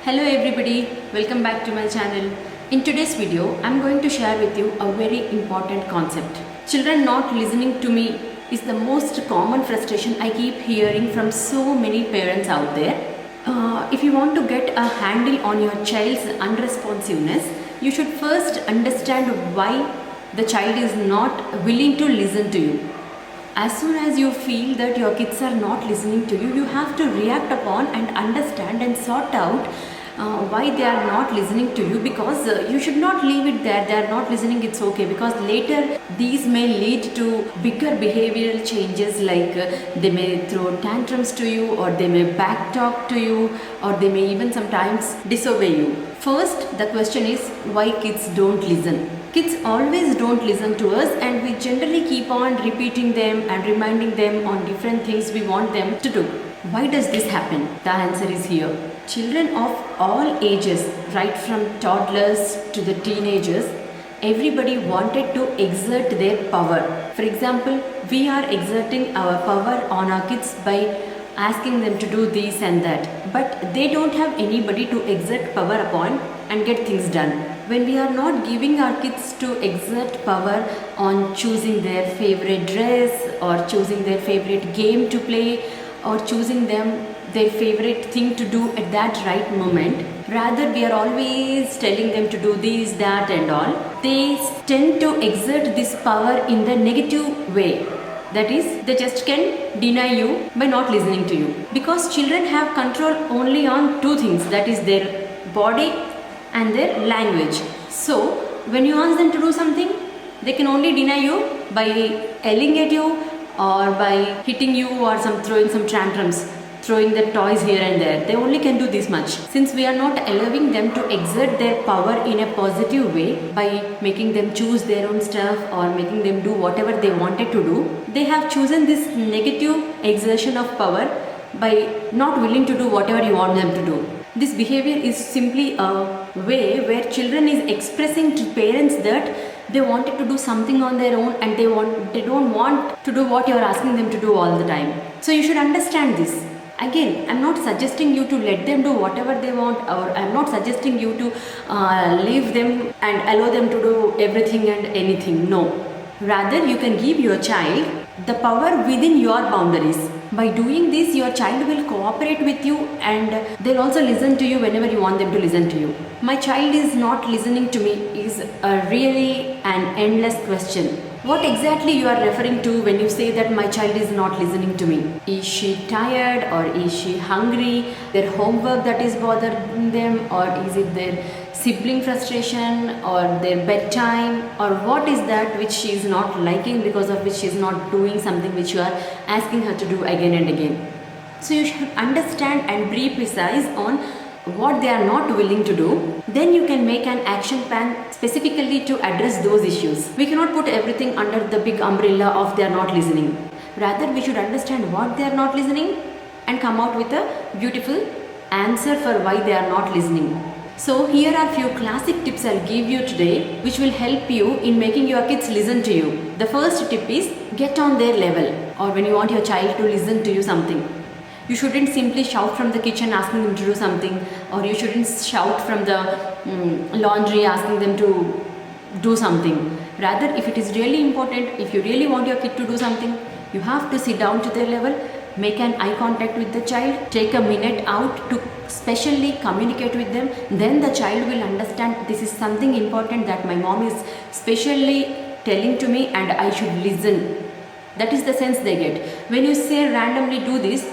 Hello everybody, welcome back to my channel. In today's video, I'm going to share with you a very important concept. Children not listening to me is the most common frustration I keep hearing from so many parents out there. If you want to get a handle on your child's unresponsiveness, you should first understand why the child is not willing to listen to you. As soon as you feel that your kids are not listening to you, you have to react upon and understand and sort out why they are not listening to you, because you should not leave it there. They are not listening, it's okay, because later these may lead to bigger behavioral changes, like they may throw tantrums to you, or they may backtalk to you, or they may even sometimes disobey you. First, the question is why kids don't listen. Kids always don't listen to us, and we generally keep on repeating them and reminding them on different things we want them to do. Why does this happen? The answer is here. Children of all ages, right from toddlers to the teenagers, everybody wanted to exert their power. For example, we are exerting our power on our kids by asking them to do this and that, but they don't have anybody to exert power upon and get things done. When we are not giving our kids to exert power on choosing their favorite dress, or choosing their favorite game to play, or choosing them their favorite thing to do at that right moment, rather we are always telling them to do this, that and all, they tend to exert this power in the negative way. That is, they just can deny you by not listening to you. Because children have control only on two things, that is their body and their language. So, when you ask them to do something, they can only deny you by yelling at you, or by hitting you, or throwing some tantrums, throwing their toys here and there. They only can do this much. Since we are not allowing them to exert their power in a positive way by making them choose their own stuff or making them do whatever they wanted to do, they have chosen this negative exertion of power by not willing to do whatever you want them to do. This behavior is simply a way where children is expressing to parents that they wanted to do something on their own, and they don't want to do what you are asking them to do all the time. So you should understand this. Again, I'm not suggesting you to let them do whatever they want, or I'm not suggesting you to leave them and allow them to do everything and anything. No. Rather, you can give your child the power within your boundaries. By doing this, your child will cooperate with you, and they'll also listen to you whenever you want them to listen to you. My child is not listening to me is really an endless question. What exactly you are referring to when you say that my child is not listening to me? Is she tired, or is she hungry? Their homework that is bothering them, or is it their sibling frustration, or their bedtime, or what is that which she is not liking, because of which she is not doing something which you are asking her to do again and again? So you should understand and be precise on what they are not willing to do. Then you can make an action plan specifically to address those issues. We cannot put everything under the big umbrella of they are not listening. Rather, we should understand what they are not listening and come out with a beautiful answer for why they are not listening. So here are few classic tips I'll give you today, which will help you in making your kids listen to you. The first tip is get on their level, or when you want your child to listen to you something. You shouldn't simply shout from the kitchen asking them to do something, or you shouldn't shout from the laundry asking them to do something. Rather, if it is really important, if you really want your kid to do something, you have to sit down to their level, make an eye contact with the child, take a minute out to specially communicate with them. Then the child will understand this is something important that my mom is specially telling to me, and I should listen. That is the sense they get. When you say randomly do this,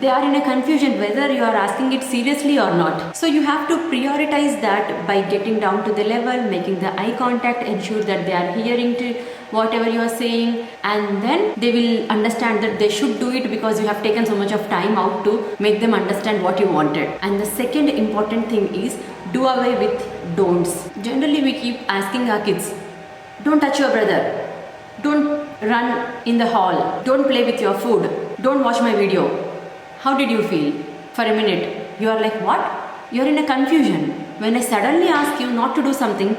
they are in a confusion whether you are asking it seriously or not. So you have to prioritize that by getting down to the level, making the eye contact, ensure that they are hearing to whatever you are saying, and then they will understand that they should do it because you have taken so much of time out to make them understand what you wanted. And the second important thing is do away with don'ts. Generally, we keep asking our kids, don't touch your brother, don't run in the hall, don't play with your food, don't watch my video. How did you feel? For a minute, you are like, what? You are in a confusion. When I suddenly ask you not to do something,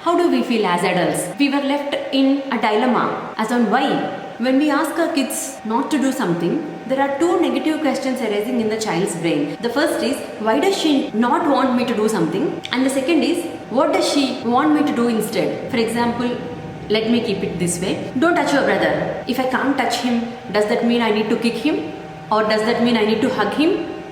how do we feel as adults? We were left in a dilemma as on why. When we ask our kids not to do something, there are two negative questions arising in the child's brain. The first is, why does she not want me to do something? And the second is, what does she want me to do instead? For example, let me keep it this way. Don't touch your brother. If I can't touch him, does that mean I need to kick him? Or does that mean I need to hug him?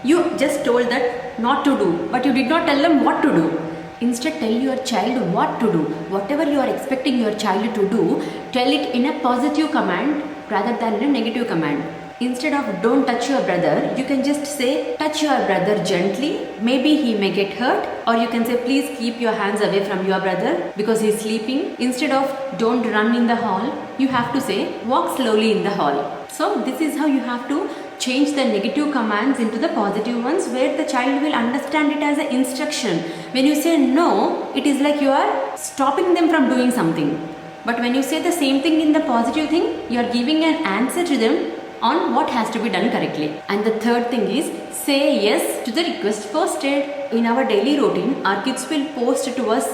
You just told that not to do, but you did not tell them what to do. Instead, tell your child what to do. Whatever you are expecting your child to do, tell it in a positive command rather than in a negative command. Instead of don't touch your brother, you can just say touch your brother gently. Maybe he may get hurt. Or you can say please keep your hands away from your brother because he is sleeping. Instead of don't run in the hall, you have to say walk slowly in the hall. So this is how you have to change the negative commands into the positive ones, where the child will understand it as an instruction. When you say no, it is like you are stopping them from doing something. But when you say the same thing in the positive thing, you are giving an answer to them on what has to be done correctly. And the third thing is, say yes to the request posted. In our daily routine, our kids will post to us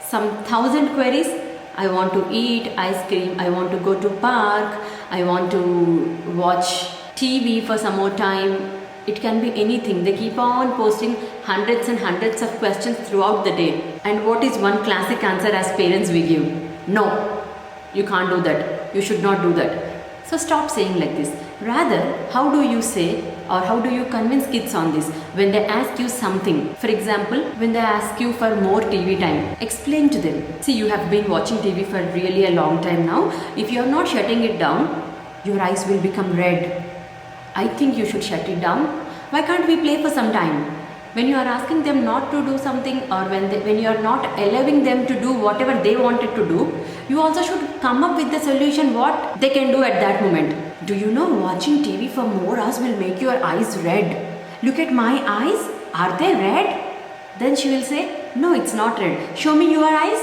some 1,000 queries. I want to eat ice cream, I want to go to park, I want to watch TV for some more time. It can be anything. They keep on posting hundreds and hundreds of questions throughout the day. And what is one classic answer as parents we give? No, you can't do that. You should not do that. So stop saying like this. Rather, how do you say or how do you convince kids on this? When they ask you something, for example, when they ask you for more TV time, explain to them. See, you have been watching TV for really a long time now. If you are not shutting it down, your eyes will become red. I think you should shut it down. Why can't we play for some time? When you are asking them not to do something, or when you are not allowing them to do whatever they wanted to do, you also should come up with the solution what they can do at that moment. Do you know watching TV for more hours will make your eyes red? Look at my eyes. Are they red? Then she will say, no, it's not red. Show me your eyes.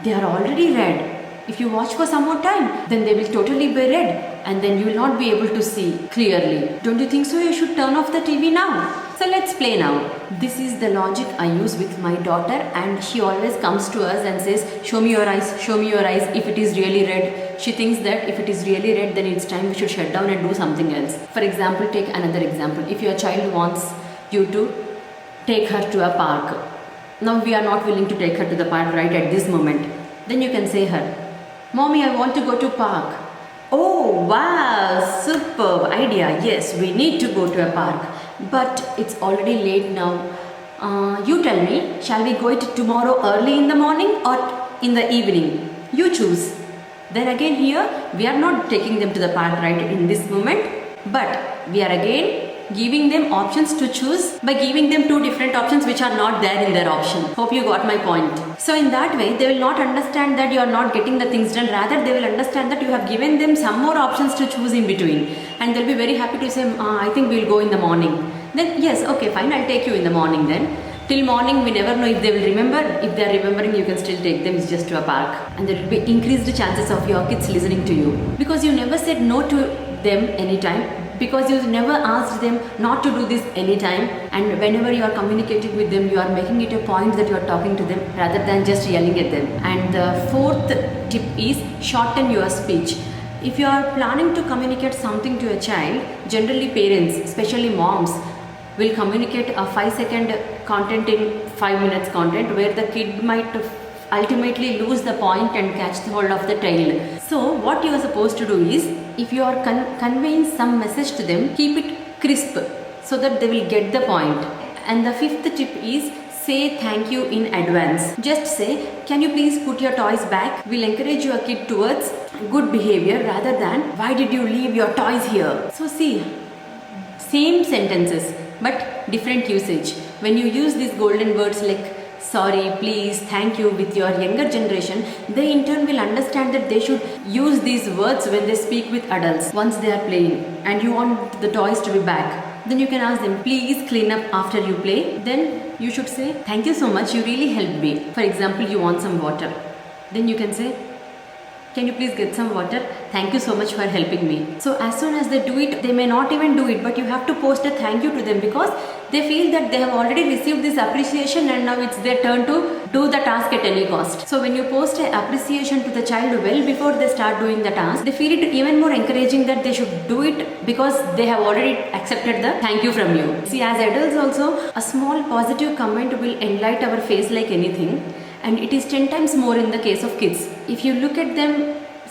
They are already red. If you watch for some more time, then they will totally be red and then you will not be able to see clearly. Don't you think so? You should turn off the TV now. So let's play now. This is the logic I use with my daughter, and she always comes to us and says, show me your eyes, show me your eyes. If it is really red, she thinks that if it is really red, then it's time we should shut down and do something else. For example, take another example. If your child wants you to take her to a park. Now we are not willing to take her to the park right at this moment. Then you can say her, Mommy, I want to go to park. Oh, wow, superb idea. Yes, we need to go to a park. But it's already late now. You tell me, shall we go it tomorrow early in the morning or in the evening? You choose. Then again here, we are not taking them to the park right in this moment. But we are again giving them options to choose by giving them two different options which are not there in their option. Hope you got my point. So in that way, they will not understand that you are not getting the things done. Rather, they will understand that you have given them some more options to choose in between. And they'll be very happy to say, I think we'll go in the morning. Then yes, okay, fine, I'll take you in the morning then. Till morning, we never know if they will remember. If they are remembering, you can still take them just to a park. And there will be increased chances of your kids listening to you. Because you never said no to them anytime. Because you never asked them not to do this anytime, and whenever you are communicating with them, you are making it a point that you are talking to them rather than just yelling at them. And the fourth tip is shorten your speech. If you are planning to communicate something to a child, generally parents, especially moms, will communicate a 5-second content in 5 minutes content, where the kid might ultimately lose the point and catch the hold of the tail. So what you are supposed to do is, if you are conveying some message to them, keep it crisp so that they will get the point. And the fifth tip is, say thank you in advance. Just say, can you please put your toys back? Will encourage your kid towards good behavior rather than, why did you leave your toys here? So see, same sentences but different usage. When you use these golden words like sorry, please, thank you with your younger generation, they in turn will understand that they should use these words when they speak with adults once they are playing and you want the toys to be back. Then you can ask them, please clean up after you play. Then you should say, thank you so much, you really helped me. For example, you want some water. Then you can say, can you please get some water? thank you so much for helping me. So as soon as they do it, they may not even do it, but you have to post a thank you to them because they feel that they have already received this appreciation and now it's their turn to do the task at any cost. So when you post an appreciation to the child well before they start doing the task, they feel it even more encouraging that they should do it because they have already accepted the thank you from you. See, as adults also, a small positive comment will enlighten our face like anything, and it is 10 times more in the case of kids. If you look at them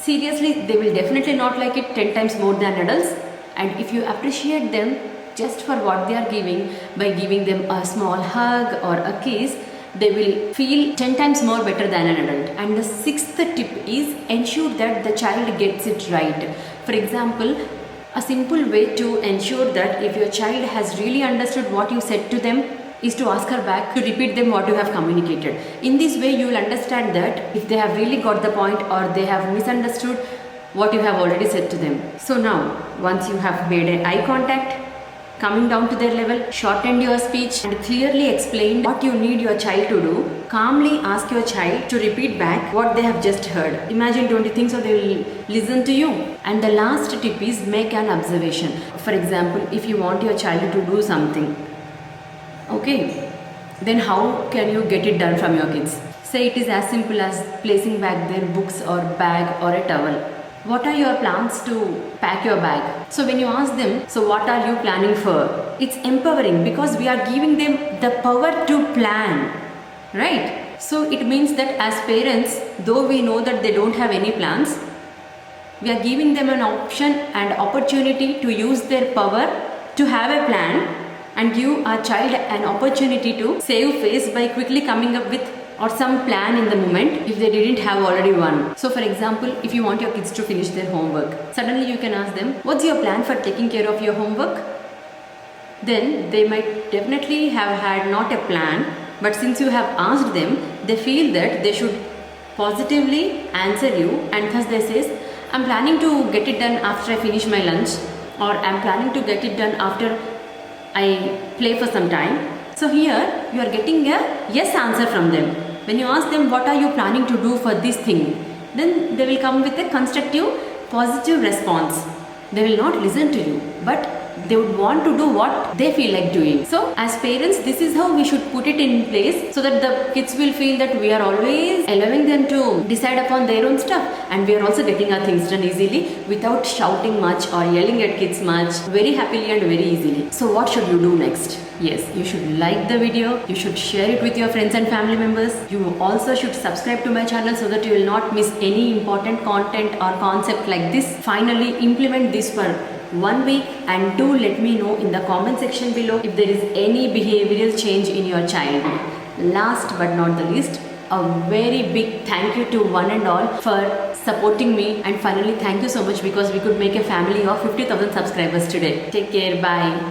seriously, they will definitely not like it 10 times more than adults. And if you appreciate them just for what they are giving, by giving them a small hug or a kiss, they will feel 10 times more better than an adult. And the sixth tip is ensure that the child gets it right. For example, a simple way to ensure that if your child has really understood what you said to them is to ask her back to repeat them what you have communicated. In this way, you will understand that if they have really got the point or they have misunderstood what you have already said to them. So now, once you have made an eye contact, coming down to their level, shortened your speech and clearly explained what you need your child to do, calmly ask your child to repeat back what they have just heard. Imagine, don't you think so? They will listen to you. And the last tip is make an observation. For example, if you want your child to do something, okay, then how can you get it done from your kids? Say it is as simple as placing back their books or bag or a towel. What are your plans to pack your bag? So when you ask them, so what are you planning for? It's empowering because we are giving them the power to plan, right? So it means that as parents, though we know that they don't have any plans, we are giving them an option and opportunity to use their power to have a plan and give our child an opportunity to save face by quickly coming up with or some plan in the moment if they didn't have already one. So for example, if you want your kids to finish their homework, suddenly you can ask them, what's your plan for taking care of your homework? Then they might definitely have had not a plan, but since you have asked them, they feel that they should positively answer you, and thus they say, I'm planning to get it done after I finish my lunch, or I'm planning to get it done after I play for some time. So here you are getting a yes answer from them. When you ask them what are you planning to do for this thing, then they will come with a constructive, positive response. They will not listen to you, but they would want to do what they feel like doing. So as parents, this is how we should put it in place so that the kids will feel that we are always allowing them to decide upon their own stuff, and we are also getting our things done easily without shouting much or yelling at kids much, very happily and very easily. So what should you do next? Yes, you should like the video, you should share it with your friends and family members. You also should subscribe to my channel so that you will not miss any important content or concept like this. Finally, implement this for 1 week and do let me know in the comment section below if there is any behavioral change in your child. Last but not the least, a very big thank you to one and all for supporting me, and finally thank you so much because we could make a family of 50,000 subscribers today. Take care, bye.